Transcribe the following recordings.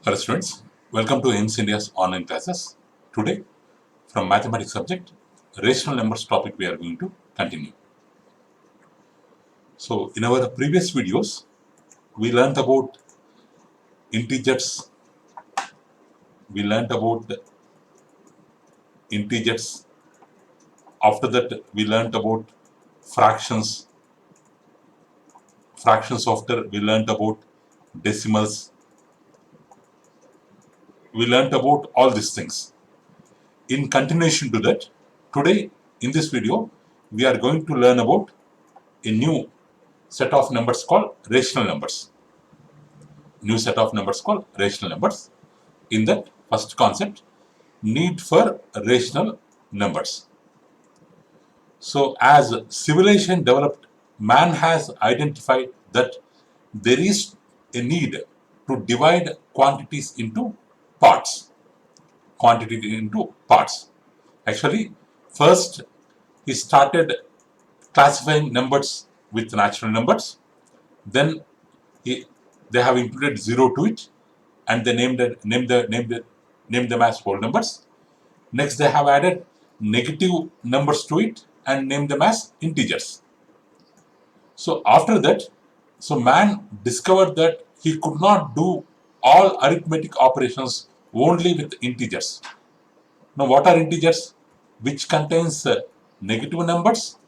Hello students, welcome to AIMS India's online classes. Today, from mathematics subject, rational numbers topic we are going to continue. So, in our previous videos, we learnt about integers, we learnt about integers. After that, we learnt about fractions. Fractions after, we learnt about decimals. We learnt about all these things. In continuation to that, today in this video, we are going to learn about a new set of numbers called rational numbers. New set of numbers called rational numbers. In that first concept, need for rational numbers. So as civilization developed, man has identified that there is a need to divide quantities into parts. Quantity into parts. Actually, first he started classifying numbers with natural numbers. Then they have included zero to it, and they named them as whole numbers. Next, they have added negative numbers to it and named them as integers. So after that, so man discovered that he could not do all arithmetic operations only with integers. Now, what are integers? Which contains negative numbers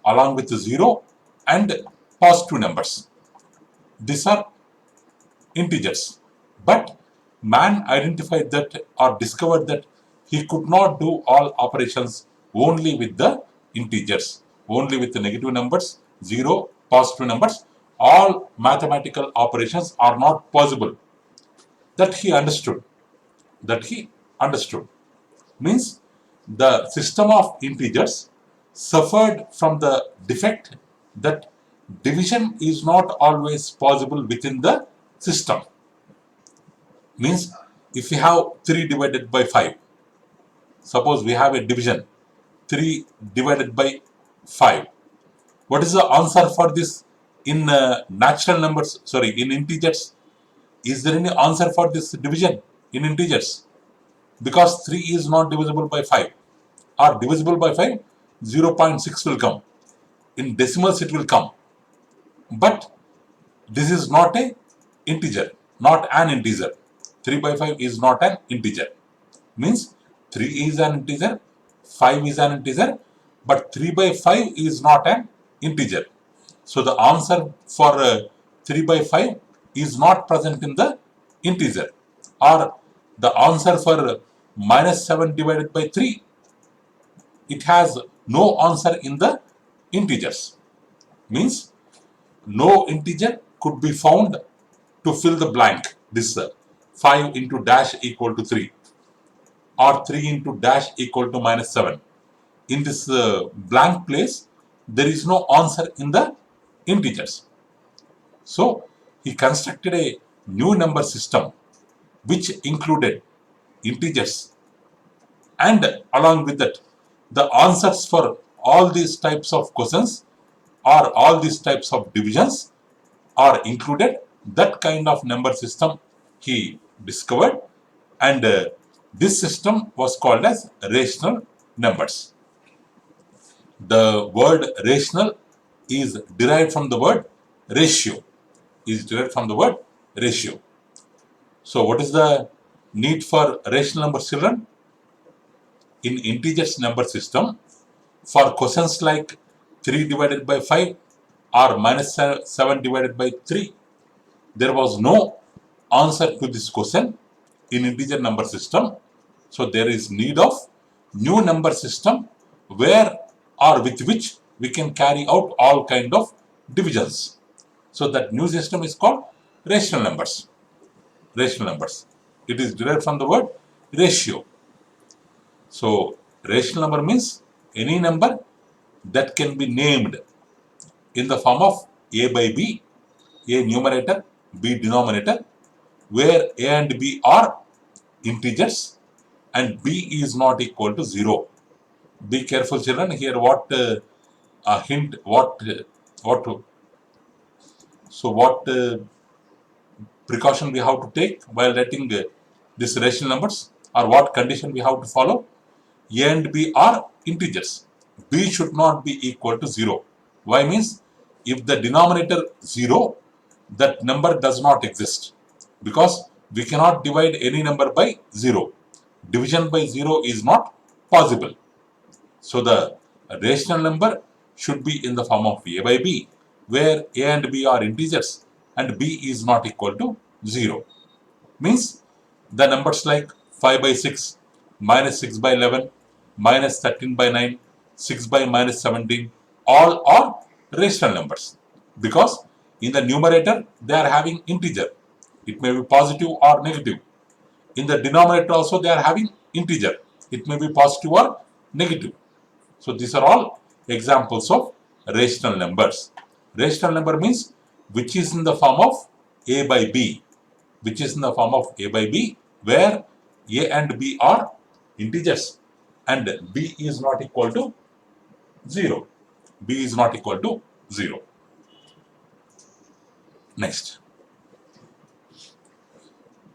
along with zero and positive numbers. These are integers. But man identified that or discovered that he could not do all operations only with the integers, only with the negative numbers, zero, positive numbers. All mathematical operations are not possible. That he understood. That he understood. Means the system of integers suffered from the defect that division is not always possible within the system. Means if we have 3 divided by 5, suppose we have a division 3 divided by 5. What is the answer for this in natural numbers? Sorry, in integers. Is there any answer for this division in integers? Because 3 is not divisible by 5 or divisible by 5, 0.6 will come. In decimals it will come. But this is not a integer, not an integer. 3 by 5 is not an integer. Means 3 is an integer, 5 is an integer, but 3 by 5 is not an integer. So the answer for 3 by 5 is not present in the integer. Or the answer for minus 7 divided by 3, it has no answer in the integers. Means no integer could be found to fill the blank. This 5 into dash equal to 3 or 3 into dash equal to minus 7. In this blank place, there is no answer in the integers. So he constructed a new number system which included integers, and along with that the answers for all these types of questions or all these types of divisions are included. That kind of number system he discovered, and this system was called as rational numbers. The word rational is derived from the word ratio. So what is the need for rational numbers, children? In integers number system, for questions like 3 divided by 5 or minus 7 divided by 3, there was no answer to this question in integer number system. So there is need of new number system where or with which we can carry out all kind of divisions. So that new system is called rational numbers. Rational numbers. It is derived from the word ratio. So rational number means any number that can be named in the form of a by b, a numerator, b denominator, where a and b are integers and b is not equal to 0. Be careful, children. Here, what hint? What? So what precaution we have to take while writing these rational numbers, or what condition we have to follow? A and B are integers. B should not be equal to 0. Why? Means if the denominator 0, that number does not exist, because we cannot divide any number by 0. Division by 0 is not possible. So the rational number should be in the form of A by B, where A and B are integers and B is not equal to 0. Means the numbers like 5 by 6, minus 6 by 11, minus 13 by 9, 6 by minus 17, all are rational numbers, because in the numerator they are having integer. It may be positive or negative. In the denominator also they are having integer. It may be positive or negative. So these are all examples of rational numbers. Rational number means which is in the form of A by B, which is in the form of A by B, where A and B are integers and B is not equal to 0. B is not equal to 0. Next.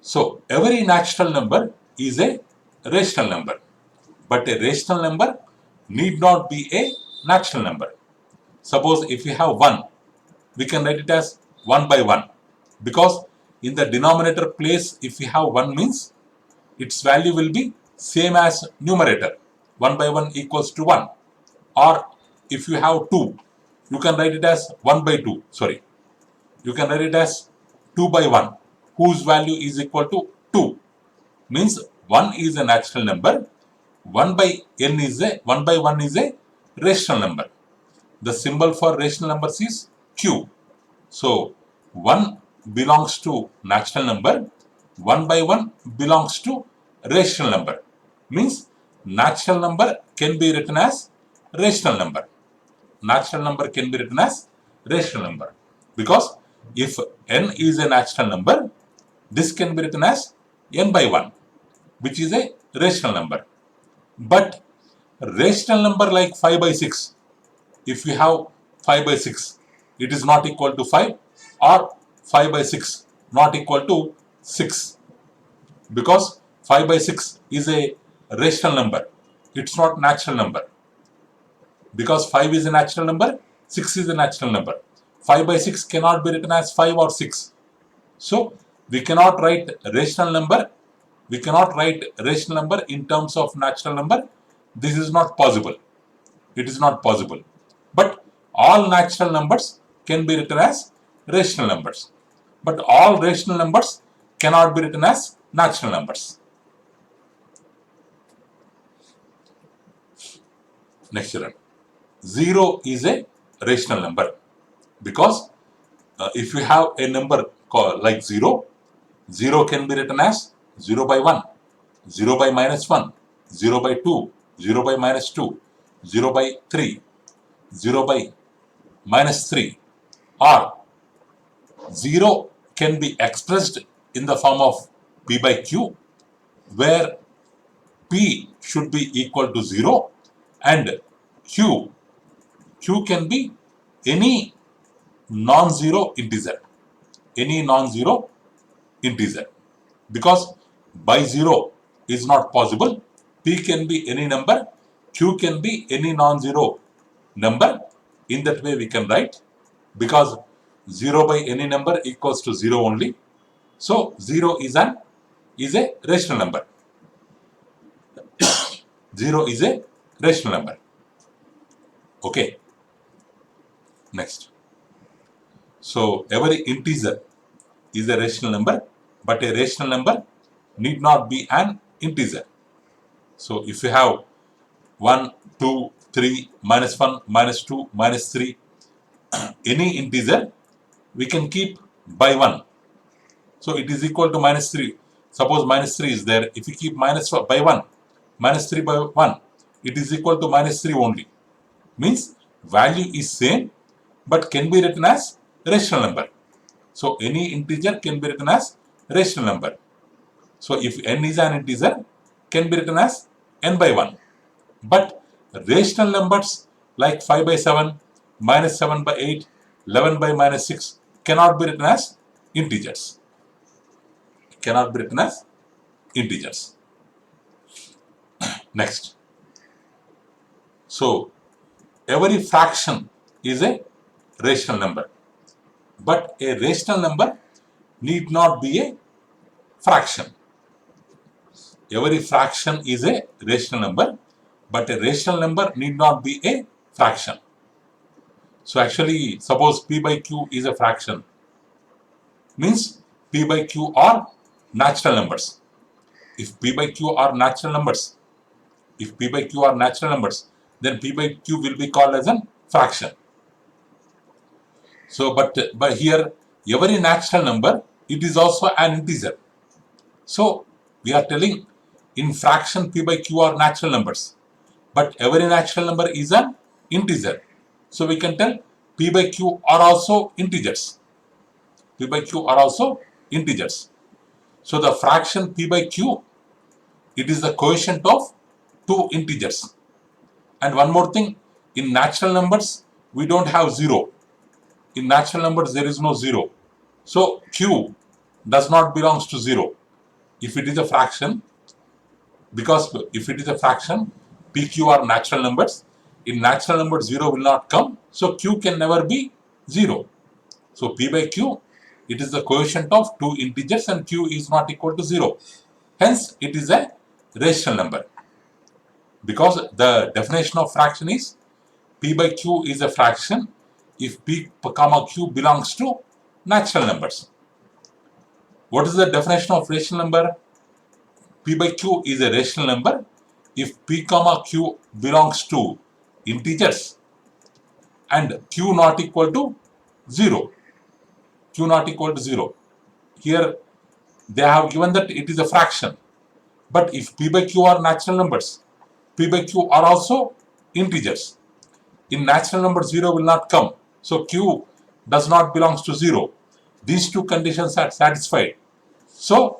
So every natural number is a rational number, but a rational number need not be a natural number. Suppose if we have 1, we can write it as 1 by 1, because in the denominator place if we have 1 means its value will be same as numerator. 1 by 1 equals to 1. Or if you have 2, you can write it as 1 by 2. Sorry. You can write it as 2 by 1, whose value is equal to 2. Means 1 is a natural number. 1 by 1 is a rational number. The symbol for rational numbers is Q. So 1 belongs to natural number. 1 by 1 belongs to rational number. Means natural number can be written as rational number. Natural number can be written as rational number, because if n is a natural number, this can be written as n by 1, which is a rational number. But rational number like 5 by 6, if we have 5 by 6, it is not equal to 5, or 5 by 6 not equal to 6, because 5 by 6 is a rational number. It's not natural number. Because 5 is a natural number, 6 is a natural number. 5 by 6 cannot be written as 5 or 6. So we cannot write rational number. We cannot write rational number in terms of natural number. This is not possible. It is not possible. But all natural numbers can be written as rational numbers. But all rational numbers cannot be written as natural numbers. Next one. 0 is a rational number, because if you have a number called like 0, 0 can be written as 0 by 1, 0 by minus 1, 0 by 2, 0 by minus 2, 0 by 3, 0 by minus 3, or 0 can be expressed in the form of P by Q, where P should be equal to 0 and Q can be any non-zero integer. Any non-zero integer. Because by 0 is not possible. P can be any number. Q can be any non-zero number. In that way we can write, because 0 by any number equals to 0 only. So 0 is a rational number. 0 is a rational number. Okay. Next. So every integer is a rational number, but a rational number need not be an integer. So if you have 1, 2, 3, minus 1, minus 2, minus 3, any integer, we can keep by 1. So it is equal to minus 3. Suppose minus 3 is there. If you keep minus by 1, minus 3 by 1, it is equal to minus 3 only. Means value is same, but can be written as rational number. So any integer can be written as rational number. So if n is an integer, can be written as n by 1. But rational numbers like 5 by 7, minus 7 by 8, 11 by minus 6 cannot be written as integers. cannot be written as integers. Next. So, every fraction is a rational number, but a rational number need not be a fraction. Every fraction is a rational number, but a rational number need not be a fraction. So actually, suppose P by Q is a fraction, means P by Q are natural numbers. If P by Q are natural numbers, then P by Q will be called as a fraction. So, but here, every natural number, it is also an integer. So, we are telling in fraction P by Q are natural numbers, but every natural number is an integer. So, we can tell P by Q are also integers. P by Q are also integers. So, the fraction P by Q, it is the quotient of two integers. And one more thing, in natural numbers, we don't have 0. In natural numbers, there is no 0. So, Q does not belongs to 0. If it is a fraction, because if it is a fraction, PQ are natural numbers. In natural numbers, 0 will not come. So, Q can never be 0. So, P by Q, it is the quotient of two integers and Q is not equal to 0. Hence, it is a rational number. Because the definition of fraction is P by Q is a fraction if P comma Q belongs to natural numbers. What is the definition of rational number? P by Q is a rational number if P comma Q belongs to integers and Q not equal to 0. Q not equal to 0. Here they have given that it is a fraction. But if P by Q are natural numbers, P by Q are also integers. In natural number 0 will not come. So Q does not belongs to 0. These two conditions are satisfied. So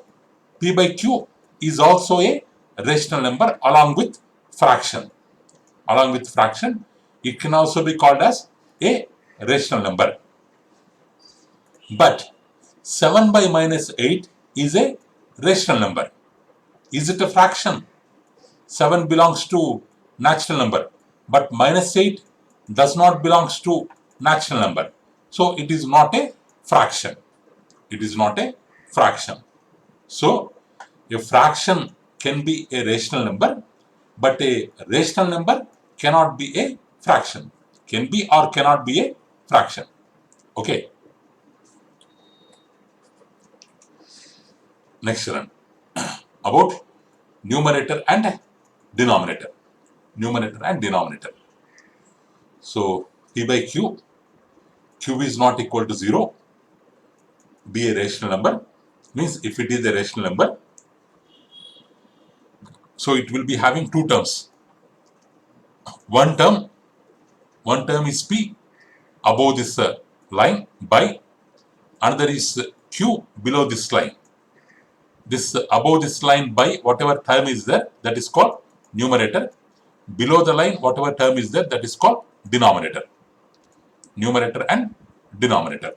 P by Q is also a rational number along with fraction. Along with fraction, it can also be called as a rational number. But 7 by minus 8 is a rational number. Is it a fraction? 7 belongs to natural number, but minus 8 does not belongs to natural number. So it is not a fraction. It is not a fraction. So a fraction can be a rational number, but a rational number cannot be a fraction. Can be or cannot be a fraction. Okay. Next one. About numerator and denominator. Numerator and denominator. So P by Q, Q is not equal to 0, be a rational number, means if it is a rational number, so it will be having two terms. One term is P above this line by, another is Q below this line. This above this line by whatever term is there, that is called numerator. Below the line, whatever term is there, that is called denominator. Numerator and denominator.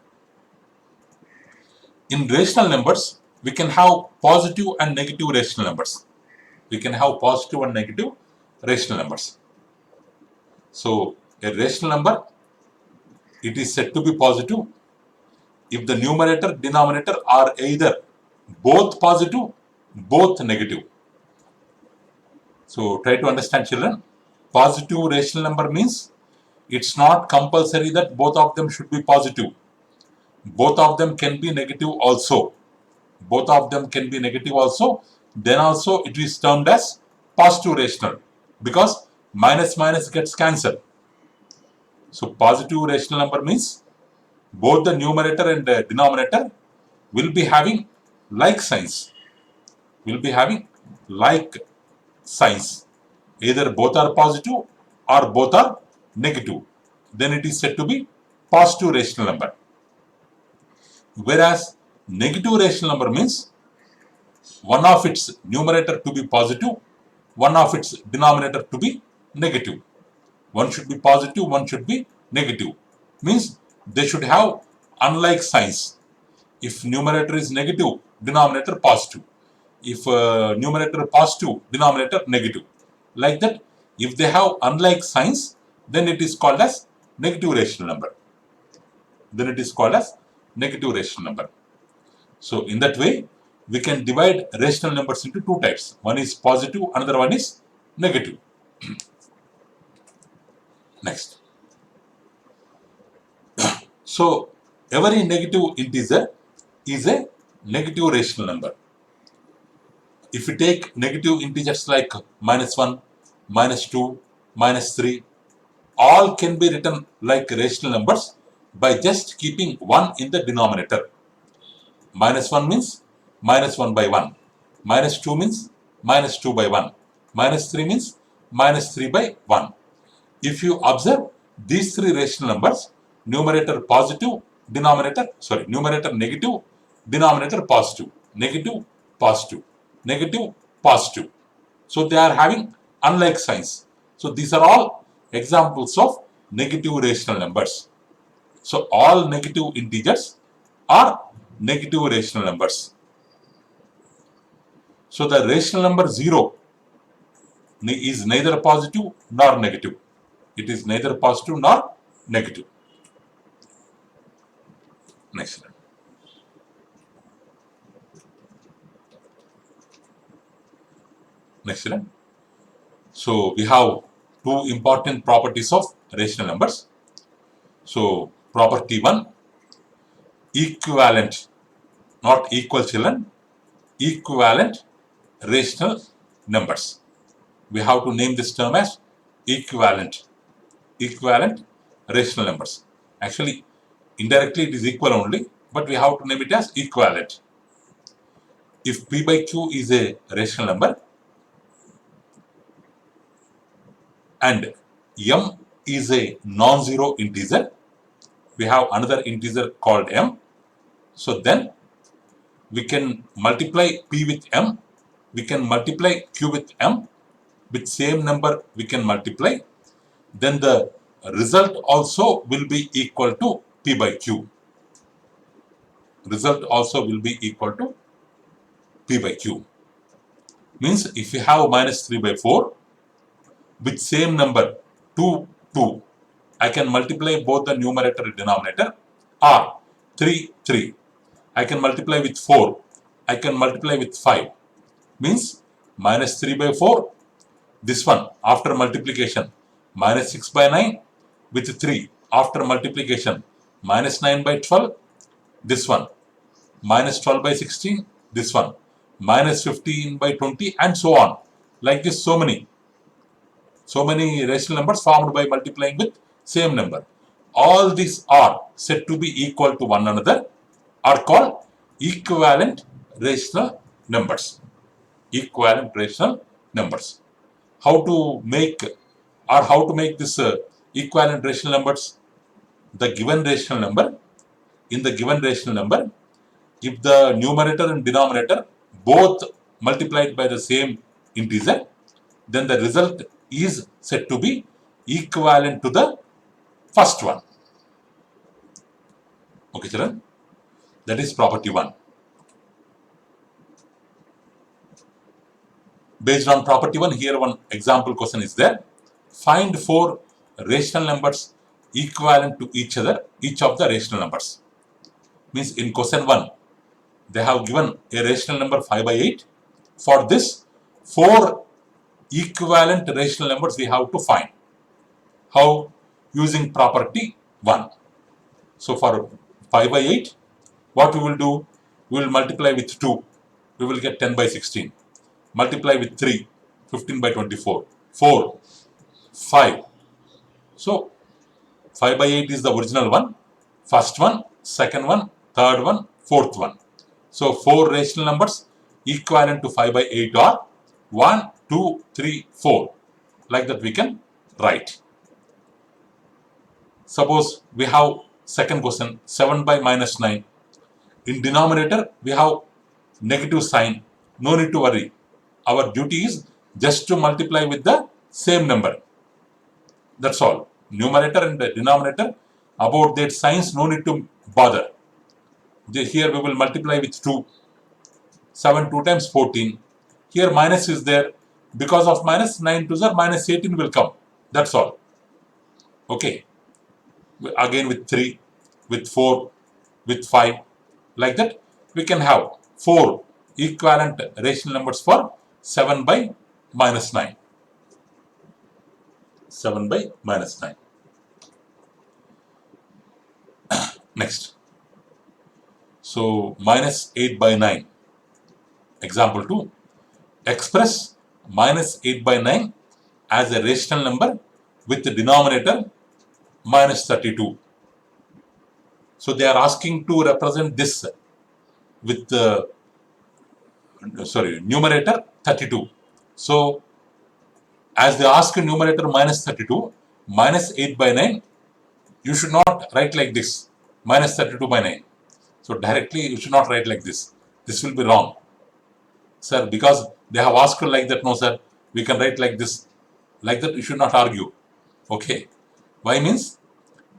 In rational numbers, we can have positive and negative rational numbers. We can have positive and negative rational numbers. So, a rational number, it is said to be positive if the numerator, denominator are either both positive, both negative. So, try to understand, children. Positive rational number means it's not compulsory that both of them should be positive. Both of them can be negative also. Both of them can be negative also. Then also it is termed as positive rational because minus minus gets cancelled. So positive rational number means both the numerator and the denominator will be having like signs. Will be having like signs. Either both are positive or both are negative. Then it is said to be positive rational number. Whereas negative rational number means one of its numerator to be positive, one of its denominator to be negative. One should be positive, one should be negative. Means they should have unlike signs. If numerator is negative, denominator positive. If numerator positive, denominator negative. Like that, if they have unlike signs, then it is called as negative rational number. Then it is called as negative rational number. So in that way, we can divide rational numbers into two types. One is positive, another one is negative. Next. So every negative integer is a negative rational number. If we take negative integers like -1, -2, -3, all can be written like rational numbers by just keeping 1 in the denominator. -1 means -1 by 1. -2 means -2 by 1. -3 means -3 by 1. If you observe these three rational numbers, numerator positive, numerator negative, denominator positive, negative, positive, negative, positive. So they are having unlike signs. So these are all examples of negative rational numbers. So all negative integers are negative rational numbers. So the rational number 0 is neither positive nor negative. It is neither positive nor negative. Next slide. Next slide. So we have two important properties of rational numbers. So property 1, equivalent, not equal children, equivalent rational numbers. We have to name this term as equivalent rational numbers. Actually, indirectly it is equal only, but we have to name it as equivalent. If p by q is a rational number and m is a non-zero integer, we have another integer called m. So then we can multiply p with m, we can multiply q with m, with same number we can multiply, then the result also will be equal to p by q. Result also will be equal to p by q. Means if you have -3 by 4 with same number 2, 2, I can multiply both the numerator and denominator, or 3, 3. I can multiply with 4. I can multiply with 5. Means -3 by 4, this one after multiplication, -6 by 9 with 3 after multiplication, -9 by 12, this one, -12 by 16, this one, -15 by 20, and so on. Like this, so many rational numbers formed by multiplying with same number. All these are said to be equal to one another, are called equivalent rational numbers. Equivalent rational numbers. How to make this equivalent rational numbers? The given rational number, in the given rational number, if the numerator and denominator both multiplied by the same integer, then the result is said to be equivalent to the first one. Okay, children? That is property 1. Based on property 1, here one example question is there. Find 4 rational numbers equivalent to each other, each of the rational numbers. Means in question 1, they have given a rational number 5 by 8. For this, 4 equivalent rational numbers we have to find. How? Using property 1. So for 5 by 8, what we will do? We will multiply with 2. We will get 10 by 16. Multiply with 3, 15 by 24. 4, 5. So 5 by 8 is the original one. First one, second one, third one, fourth one. So 4 rational numbers equivalent to 5 by 8 are 1, 2, 3, 4. Like that we can write. Suppose we have second question, 7 by -9. In denominator, we have negative sign. No need to worry. Our duty is just to multiply with the same number. That's all. Numerator and the denominator, about their signs, no need to bother. Here we will multiply with 2. 7 2 times 14. Here minus is there. Because of minus, 9 2s are minus 18 will come. That's all. Okay. Again with 3, with 4, with 5. Like that, we can have 4 equivalent rational numbers for 7 by minus 9. 7 by minus 9. Next. So, minus 8 by 9. Example 2. Express minus 8 by 9 as a rational number with the denominator minus 32. So, they are asking to represent this with the numerator 32. So, as they ask numerator minus 32, minus 8 by 9, you should not write like this, minus 32 by 9. So, directly you should not write like this. This will be wrong. Sir, because they have asked like that, no sir, we can write like this. Like that, you should not argue. Okay. Why means?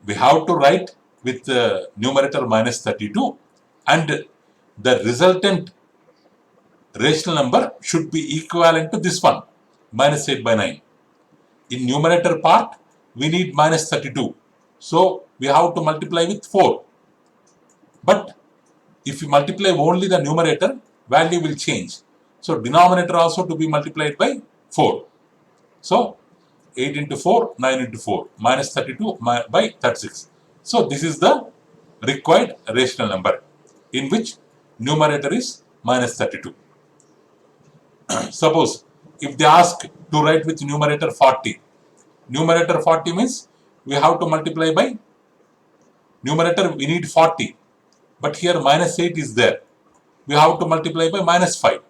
We have to write with the numerator minus 32 and the resultant rational number should be equivalent to this one, minus 8 by 9. In numerator part, we need minus 32. So, we have to multiply with 4. But if you multiply only the numerator, value will change. So, denominator also to be multiplied by 4. So, 8 into 4, 9 into 4, minus 32 by 36. So, this is the required rational number in which numerator is minus 32. Suppose if they ask to write with numerator 40, numerator 40 means we have to multiply by numerator, we need 40, but here minus 8 is there. We have to multiply by minus 5.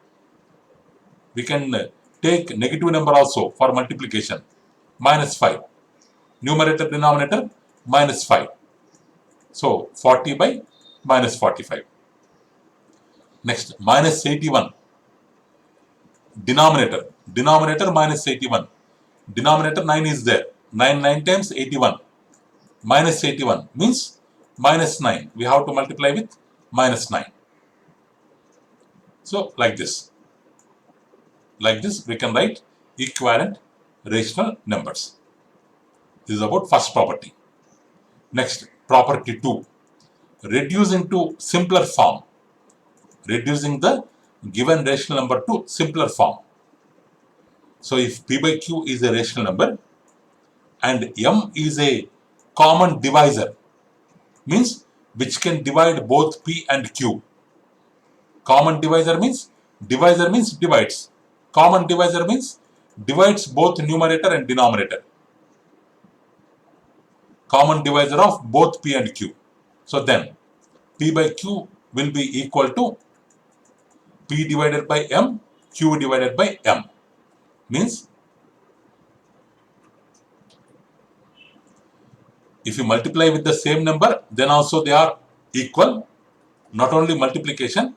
We can take negative number also for multiplication, minus 5. Numerator, denominator, minus 5. So, 40 by minus 45. Next, minus 81. Denominator minus 81. Denominator 9 is there. 9 times 81. Minus 81 means minus 9. We have to multiply with minus 9. So, like this. Like this, we can write equivalent rational numbers. This is about first property. Next, property 2. Reduce into simpler form. Reducing the given rational number to simpler form. So, if P by Q is a rational number and M is a common divisor, means which can divide both P and Q. Common divisor means divides. Common divisor means divides both numerator and denominator. Common divisor of both P and Q. So then P by Q will be equal to P divided by M, Q divided by M. Means if you multiply with the same number, then also they are equal. Not only multiplication,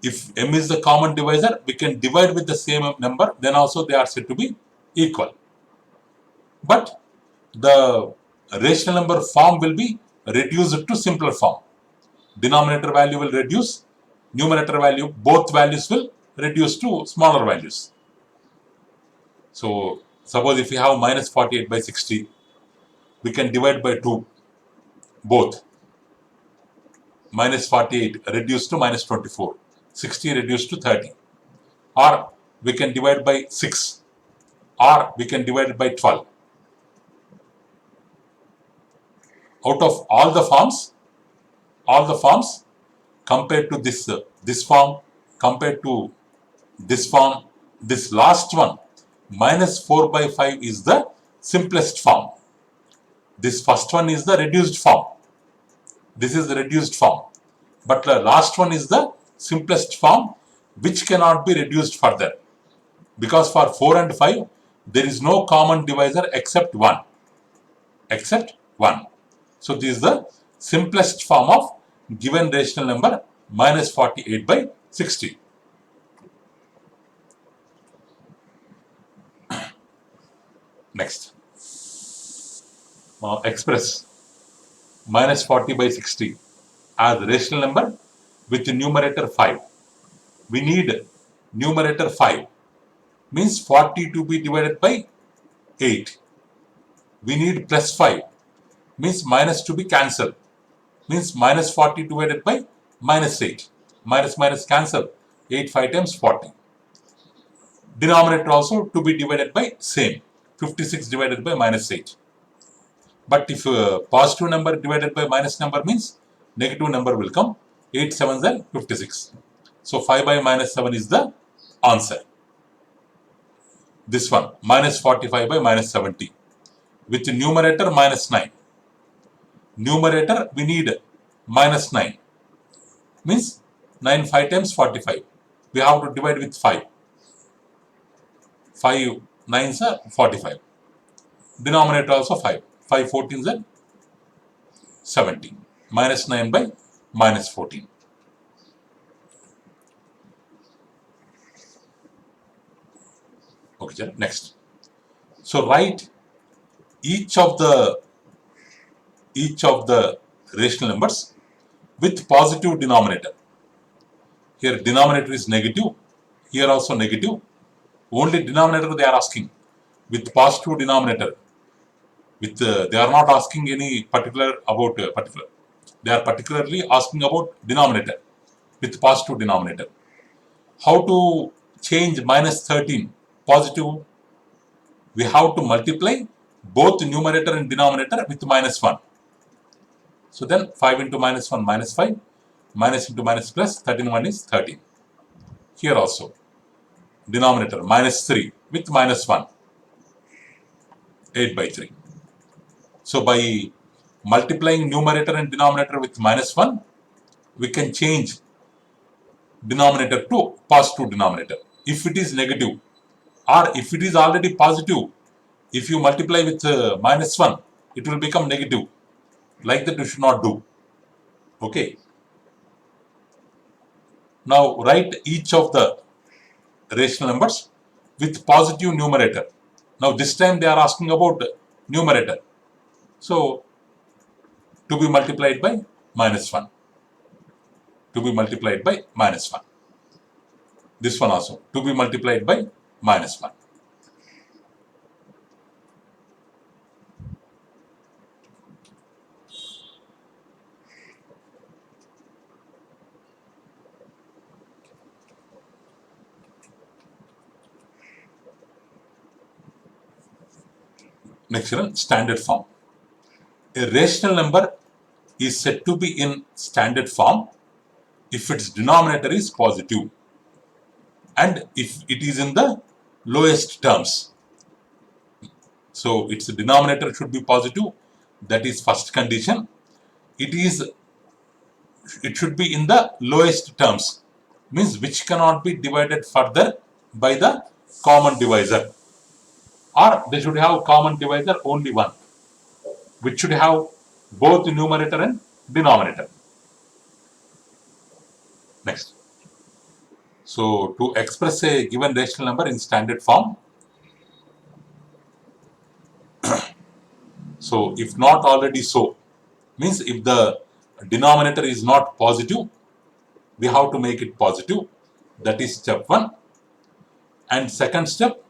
if M is the common divisor, we can divide with the same number, then also they are said to be equal. But the rational number form will be reduced to simpler form. Denominator value will reduce, numerator value, both values will reduce to smaller values. So, suppose if we have minus 48 by 60, we can divide by 2, both. Minus 48 reduced to minus 24, 60 reduced to 30. Or we can divide by 6, or we can divide by 12. Out of all the forms compared to this form, compared to this form, this last one, minus 4 by 5 is the simplest form. This first one is the reduced form. This is the reduced form. But the last one is the simplest form which cannot be reduced further. Because for 4 and 5, there is no common divisor except 1. Except 1. So, this is the simplest form of given rational number minus 48 by 60. Next. Express minus 40 by 60 as rational number with numerator 5. We need numerator 5, means 40 to be divided by 8. We need plus 5, means minus to be cancelled, means minus 40 divided by minus 8. Minus minus cancel, 8 5 times 40. Denominator also to be divided by same, 56 divided by minus 8. But if positive number divided by minus number means negative number will come. 8 7s are 56. So 5 by minus 7 is the answer. This one, minus 45 by minus 70. With numerator minus 9. Numerator we need minus 9. Means 9 5 times 45. We have to divide with 5. 5 9s are 45. Denominator also 5. 5 14s are 17. Minus 9 by minus 14. Okay, next. So write each of the rational numbers with positive denominator. Here denominator is negative. Here also negative. Only denominator they are asking with positive denominator. With they are not asking any particular about particular. They are particularly asking about denominator with positive denominator. How to change minus 13 positive? We have to multiply both numerator and denominator with minus 1. So then 5 into minus 1 minus 5, minus into minus plus 13 1 is 13. Here also denominator minus 3 with minus 1, 8 by 3. So by multiplying numerator and denominator with minus 1, we can change denominator to positive denominator. If it is negative or if it is already positive, if you multiply with minus 1, it will become negative. Like that you should not do. Okay. Now write each of the rational numbers with positive numerator. Now this time they are asking about numerator. So to be multiplied by minus 1. To be multiplied by minus 1. This one also to be multiplied by minus 1. Next one, standard form. A rational number is said to be in standard form if its denominator is positive and if it is in the lowest terms. So its denominator should be positive. That is first condition. It should be in the lowest terms, means which cannot be divided further by the common divisor, or they should have common divisor only one, which should have both numerator and denominator. Next. So to express a given rational number in standard form, so if not already so, means if the denominator is not positive, we have to make it positive. That is step 1. And second step,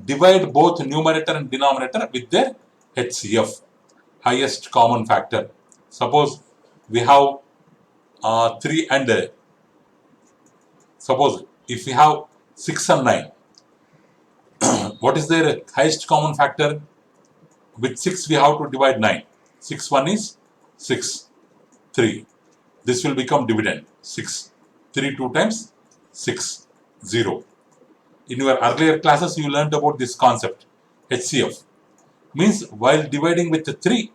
divide both numerator and denominator with their HCF, highest common factor. Suppose we have 3 and suppose if we have 6 and 9, what is their highest common factor? With 6 we have to divide 9. 6 1 is 6, 3. This will become dividend 6. 3 2 times 6, 0. In your earlier classes you learned about this concept, HCF. Means while dividing with the 3,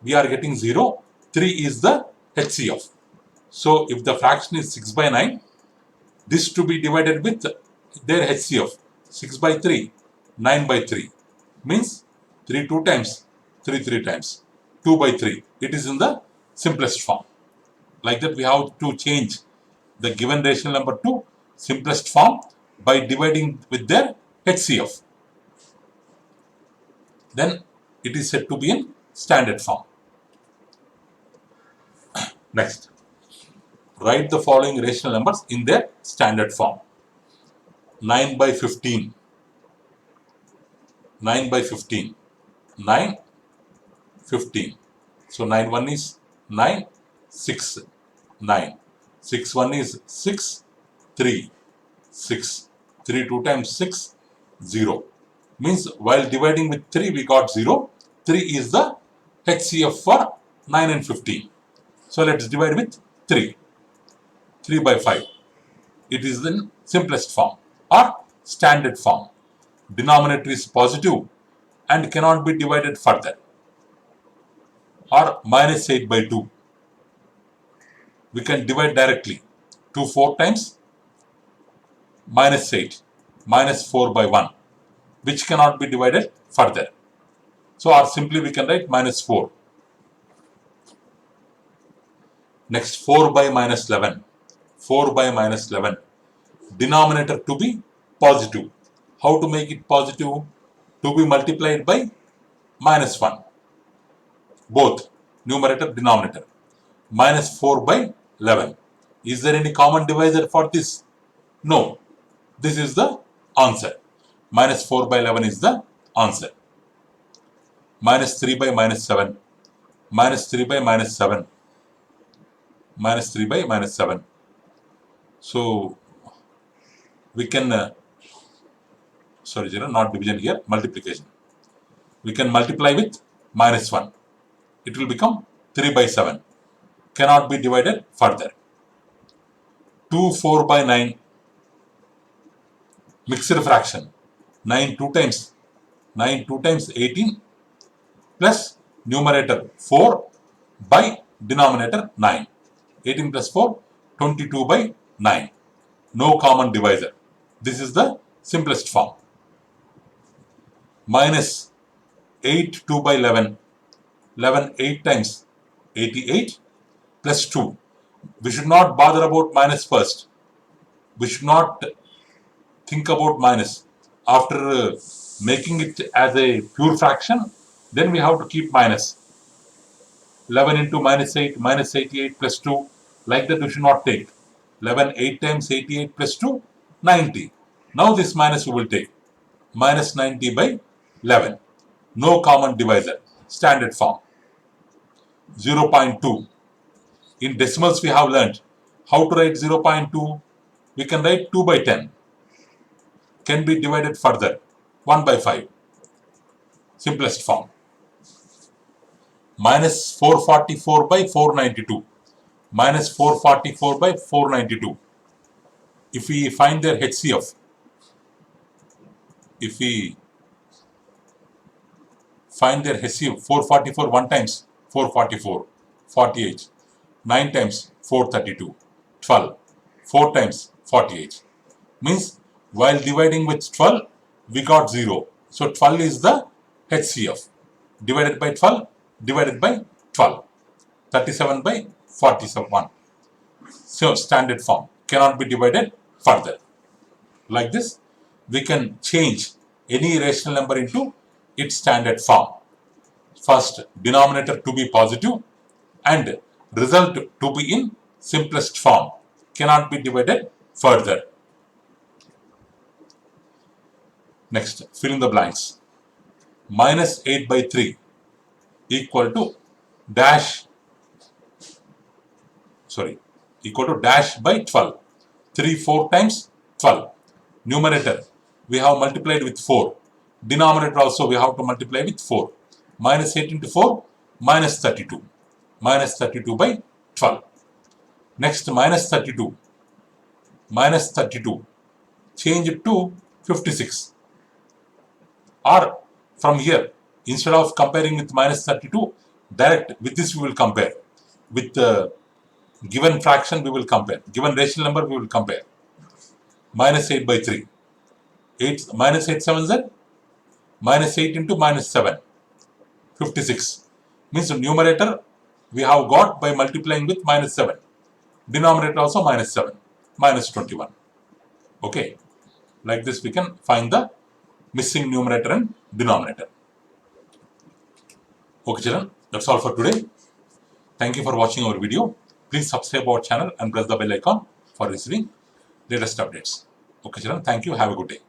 we are getting 0. 3 is the HCF. So if the fraction is 6 by 9, this to be divided with their HCF. 6 by 3, 9 by 3. Means 3 2 times, 3 3 times, 2 by 3. It is in the simplest form. Like that we have to change the given rational number to simplest form by dividing with their HCF. Then it is said to be in standard form. Next. write the following rational numbers in their standard form. 9 by 15, 9 by 15, 9, 15. So 9 1 is 9, 6, 9. 6 1 is 6, 3, 6. 3 2 times 6, 0. Means while dividing with 3 we got 0. 3 is the HCF for 9 and 15. So let's divide with 3. 3 by 5. It is in simplest form or standard form. Denominator is positive and cannot be divided further. Or minus 8 by 2. We can divide directly. 2 4 times minus 8. Minus 4 by 1. Which cannot be divided further. So or simply we can write minus 4. Next 4 by minus 11. 4 by minus 11. Denominator to be positive. How to make it positive? To be multiplied by minus 1. Both numerator, denominator. Minus 4 by 11. Is there any common divisor for this? No. This is the answer. Minus 4 by 11 is the answer. Minus 3 by minus 7. Minus 3 by minus 7. Minus 3 by minus 7. So we can, sorry, not division here, multiplication. We can multiply with minus 1. It will become 3 by 7. Cannot be divided further. 2 4 by 9. Mixed fraction. 9 2 times. 9 2 times 18 plus numerator 4 by denominator 9. 18 plus 4, 22 by 9. No common divisor. This is the simplest form. Minus 8 2 by 11. 11 8 times 88 plus 2. We should not bother about minus first. We should not think about minus. After making it as a pure fraction, then we have to keep minus. 11 into minus 8, minus 88 plus 2. Like that we should not take. 11 8 times 88 plus 2, 90. Now this minus we will take. Minus 90 by 11. No common divisor. Standard form. 0.2. In decimals we have learnt how to write 0.2. We can write 2 by 10. Can be divided further. 1 by 5. Simplest form. Minus 444 by 492. Minus 444 by 492. If we find their HCF, if we find their HCF, 444 1 times 444, 48. 9 times 432, 12. 4 times 48. Means while dividing with 12, we got 0. So 12 is the HCF. Divided by 12, divided by 12. 37 by 41. So standard form. Cannot be divided further. Like this, we can change any rational number into its standard form. First, denominator to be positive and result to be in simplest form. Cannot be divided further. Next, fill in the blanks. Minus 8 by 3 equal to dash, equal to dash by 12. 3 4 times 12. Numerator, we have multiplied with 4. Denominator also we have to multiply with 4. Minus 8 into 4, minus 32. Minus 32 by 12. Next, minus 32. Minus 32. Change it to 56. Or from here, instead of comparing with minus 32, direct with this we will compare. With the given fraction we will compare. Given rational number we will compare. Minus 8 by 3. 8, minus 8 7 z. Minus 8 into minus 7. 56. Means the numerator we have got by multiplying with minus 7. Denominator also minus 7. Minus 21. Okay. Like this we can find the missing numerator and denominator. Okay children, that's all for today. Thank you for watching our video. Please subscribe our channel and press the bell icon for receiving latest updates. Okay, children, thank you. Have a good day.